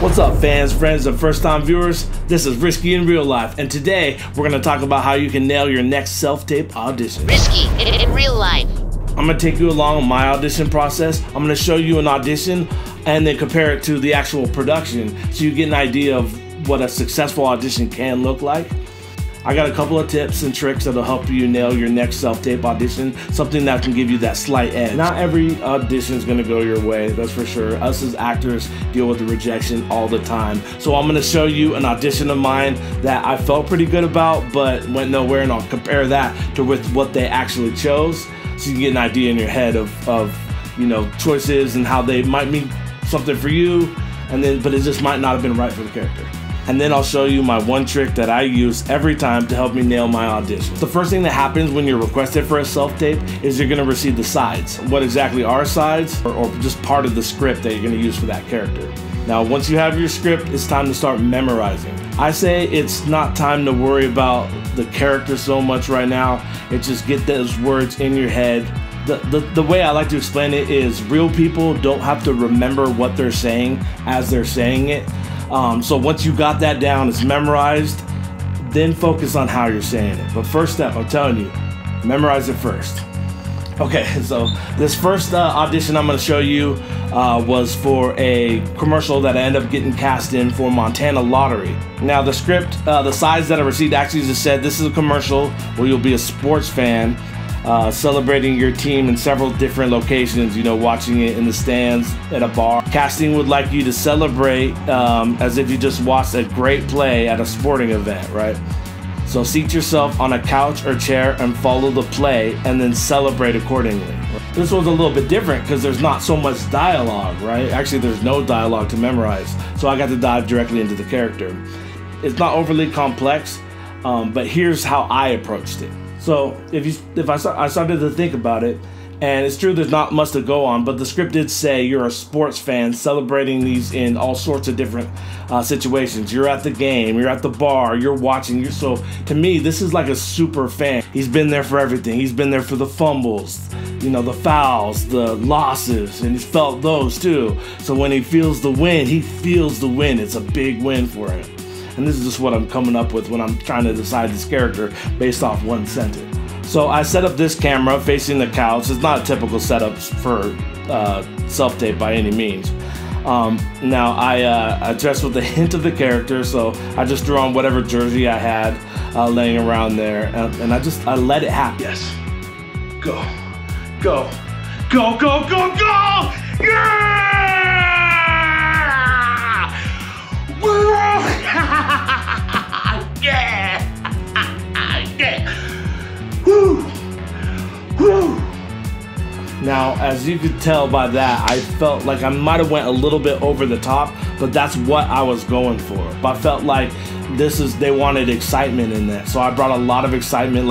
What's up, fans, friends, and first-time viewers? This is Risky in Real Life, and today we're going to talk about how you can nail your next self-tape audition. Risky in real life. I'm going to take you along my audition process. I'm going to show you an audition and then compare it to the actual production so you get an idea of what a successful audition can look like. I got a couple of tips and tricks that'll help you nail your next self-tape audition, something that can give you that slight edge. Not every audition is going to go your way, that's for sure. Us as actors deal with the rejection all the time. So I'm going to show you an audition of mine that I felt pretty good about but went nowhere, and I'll compare that to with what they actually chose so you can get an idea in your head of you know, choices and how they might mean something for you, but it just might not have been right for the character. And then I'll show you my one trick that I use every time to help me nail my audition. The first thing that happens when you're requested for a self-tape is you're gonna receive the sides. What exactly are sides, or just part of the script that you're gonna use for that character. Now, once you have your script, it's time to start memorizing. I say it's not time to worry about the character so much right now. It's just get those words in your head. The way I like to explain it is real people don't have to remember what they're saying as they're saying it. So once you got that down, it's memorized, then focus on how you're saying it. But first step, I'm telling you, memorize it first. Okay, so this first audition I'm going to show you was for a commercial that I ended up getting cast in for Montana Lottery. Now the script, the sides that I received actually just said this is a commercial where you'll be a sports fan celebrating your team in several different locations, you know, watching it in the stands, at a bar. Casting would like you to celebrate as if you just watched a great play at a sporting event, right? So seat yourself on a couch or chair and follow the play and then celebrate accordingly. This was a little bit different because there's not so much dialogue, right? Actually, there's no dialogue to memorize. So I got to dive directly into the character. It's not overly complex, but here's how I approached it. So I started to think about it, and it's true there's not much to go on, but the script did say you're a sports fan celebrating these in all sorts of different situations. You're at the game, you're at the bar, you're watching. So to me, this is like a super fan. He's been there for everything. He's been there for the fumbles, you know, the fouls, the losses, and he's felt those too. So when he feels the win, he feels the win. It's a big win for him. And this is just what I'm coming up with when I'm trying to decide this character based off one sentence. So I set up this camera facing the couch. It's not a typical setup for self-tape by any means. Now I dressed with a hint of the character, so I just threw on whatever jersey I had laying around there, and I let it happen. Yes. Go, go, go, go, go, go! Yeah! Yeah! Yeah! Woo! Woo! Now, as you could tell by that, I felt like I might have went a little bit over the top, but that's what I was going for. I felt like they wanted excitement in that, so I brought a lot of excitement.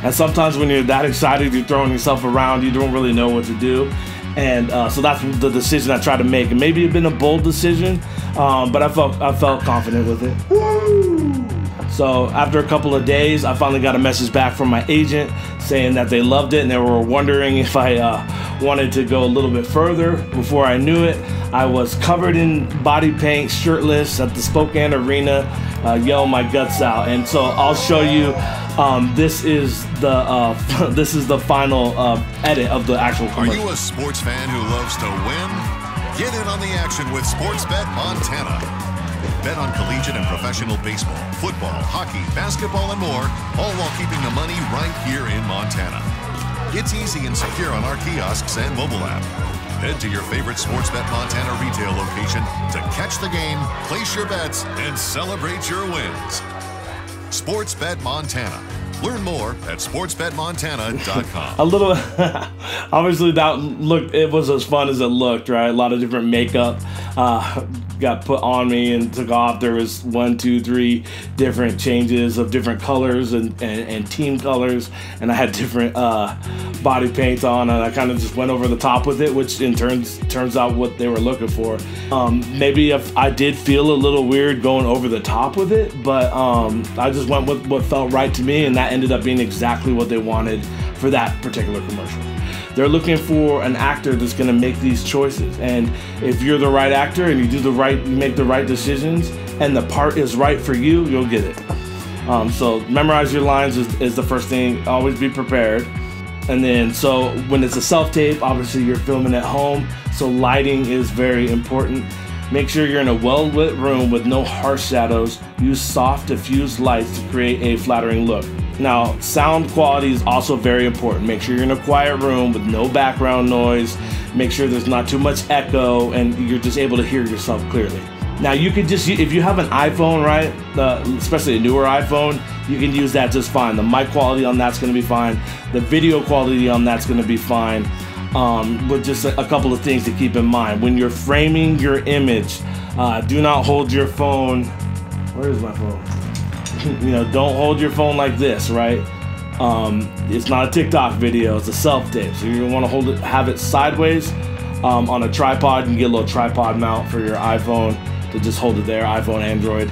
And sometimes when you're that excited, you're throwing yourself around, you don't really know what to do. And so that's the decision I tried to make. And maybe it'd been a bold decision, but I felt confident with it. Woo! So after a couple of days, I finally got a message back from my agent saying that they loved it and they were wondering if I wanted to go a little bit further. Before I knew it, I was covered in body paint, shirtless at the Spokane Arena, yelling my guts out. And so I'll show you. This is the final edit of the actual commercial. Are you a sports fan who loves to win? Get in on the action with Sportsbet Montana. Bet on collegiate and professional baseball, football, hockey, basketball, and more, all while keeping the money right here in Montana. It's easy and secure on our kiosks and mobile app. Head to your favorite Sportsbet Montana retail location to catch the game, place your bets, and celebrate your wins. Sportsbet Montana. Learn more at sportsbetmontana.com. A little, obviously it was as fun as it looked, right? A lot of different makeup got put on me and took off. There was 1, 2, 3 different changes of different colors and team colors, and I had different body paint on, and I kind of just went over the top with it, which in turns out what they were looking for. Maybe if I did feel a little weird going over the top with it, but I just went with what felt right to me, and that ended up being exactly what they wanted for that particular commercial. They're looking for an actor that's going to make these choices. And if you're the right actor and you make the right decisions, and the part is right for you, you'll get it. So memorize your lines is the first thing. Always be prepared. And then, so when it's a self-tape, obviously you're filming at home, so lighting is very important. Make sure you're in a well-lit room with no harsh shadows. Use soft, diffused lights to create a flattering look. Now, sound quality is also very important. Make sure you're in a quiet room with no background noise. Make sure there's not too much echo and you're just able to hear yourself clearly. Now, you could just, if you have an iPhone, right, especially a newer iPhone, you can use that just fine. The mic quality on that's going to be fine. The video quality on that's going to be fine. With just a couple of things to keep in mind. When you're framing your image, do not hold your phone. Where is my phone? You know, don't hold your phone like this, right? It's not a TikTok video, it's a self-tape. So you want to hold it, have it sideways on a tripod. You can get a little tripod mount for your iPhone to just hold it there, iPhone, Android,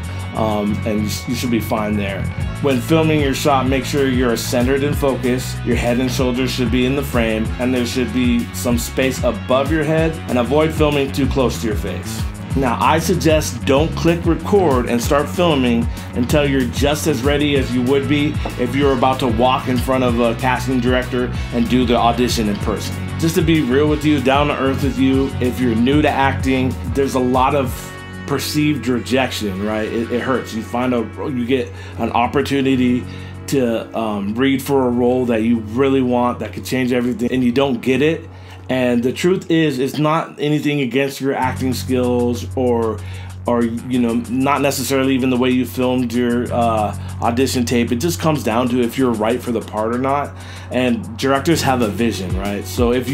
and you should be fine there. When filming your shot, make sure you're centered and focused. Your head and shoulders should be in the frame, and there should be some space above your head, and avoid filming too close to your face. Now, I suggest don't click record and start filming until you're just as ready as you would be if you're about to walk in front of a casting director and do the audition in person. Just to be real with you, down to earth with you, if you're new to acting, there's a lot of perceived rejection, right? It hurts. You get an opportunity to read for a role that you really want, that could change everything, and you don't get it. And the truth is, it's not anything against your acting skills or you know, not necessarily even the way you filmed your audition tape. It just comes down to if you're right for the part or not. And directors have a vision, right? So if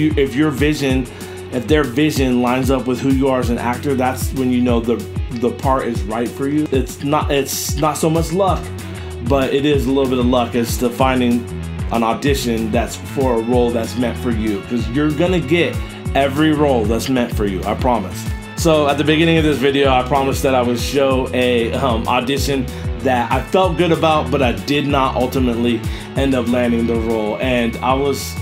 their vision lines up with who you are as an actor, that's when you know the part is right for you. It's not so much luck, but it is a little bit of luck as to finding an audition that's for a role that's meant for you, because you're gonna get every role that's meant for you, I promise. So at the beginning of this video, I promised that I would show a audition that I felt good about, but I did not ultimately end up landing the role. And I was,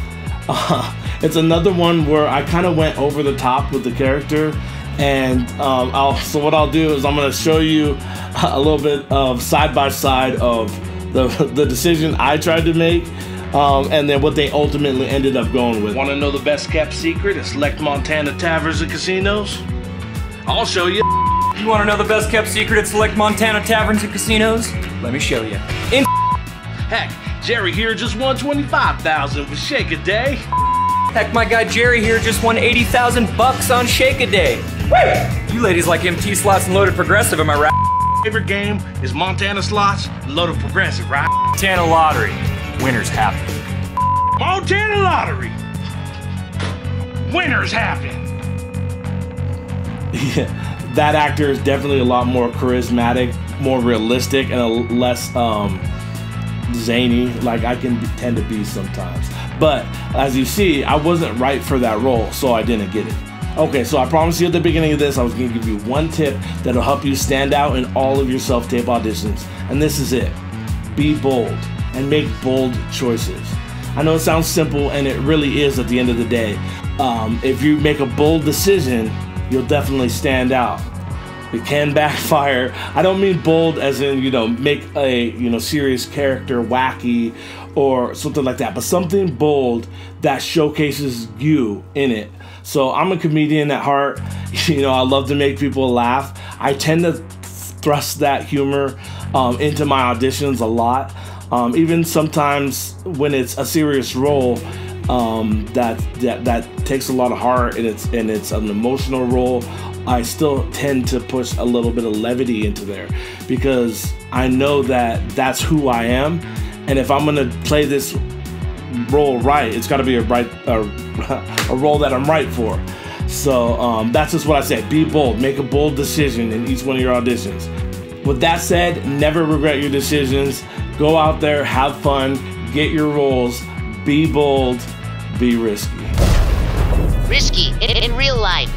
it's another one where I kind of went over the top with the character. And so what I'll do is I'm gonna show you a little bit of side-by-side of the decision I tried to make, and then what they ultimately ended up going with. Want to know the best kept secret at select Montana taverns and casinos? I'll show you. You want to know the best kept secret at select Montana taverns and casinos? Let me show you. Heck, Jerry here just won $25,000 for Shake a Day. Heck, my guy Jerry here just won $80,000 on Shake a Day. Woo! You ladies like MT slots and loaded progressive, am I right? Favorite game is Montana slots, loaded progressive, right? Montana lottery, winners happen. Montana lottery, winners happen. Yeah, that actor is definitely a lot more charismatic, more realistic, and a less zany, like I can tend to be sometimes. But as you see, I wasn't right for that role, so I didn't get it. Okay, so I promised you at the beginning of this I was going to give you one tip that'll help you stand out in all of your self-tape auditions, and this is it. Be bold and make bold choices. I know it sounds simple, and it really is at the end of the day. If you make a bold decision, you'll definitely stand out. It can backfire. I don't mean bold as in, you know, make a, you know, serious character wacky or something like that, but something bold that showcases you in it. So I'm a comedian at heart. You know, I love to make people laugh. I tend to thrust that humor into my auditions a lot. Even sometimes when it's a serious role that takes a lot of heart and it's an emotional role, I still tend to push a little bit of levity into there because I know that that's who I am, and if I'm gonna play this role right, it's got to be a role that I'm right for. So that's just what I said. Be bold. Make a bold decision in each one of your auditions. With that said, never regret your decisions. Go out there, have fun, get your roles, be bold, be risky. Risky in real life.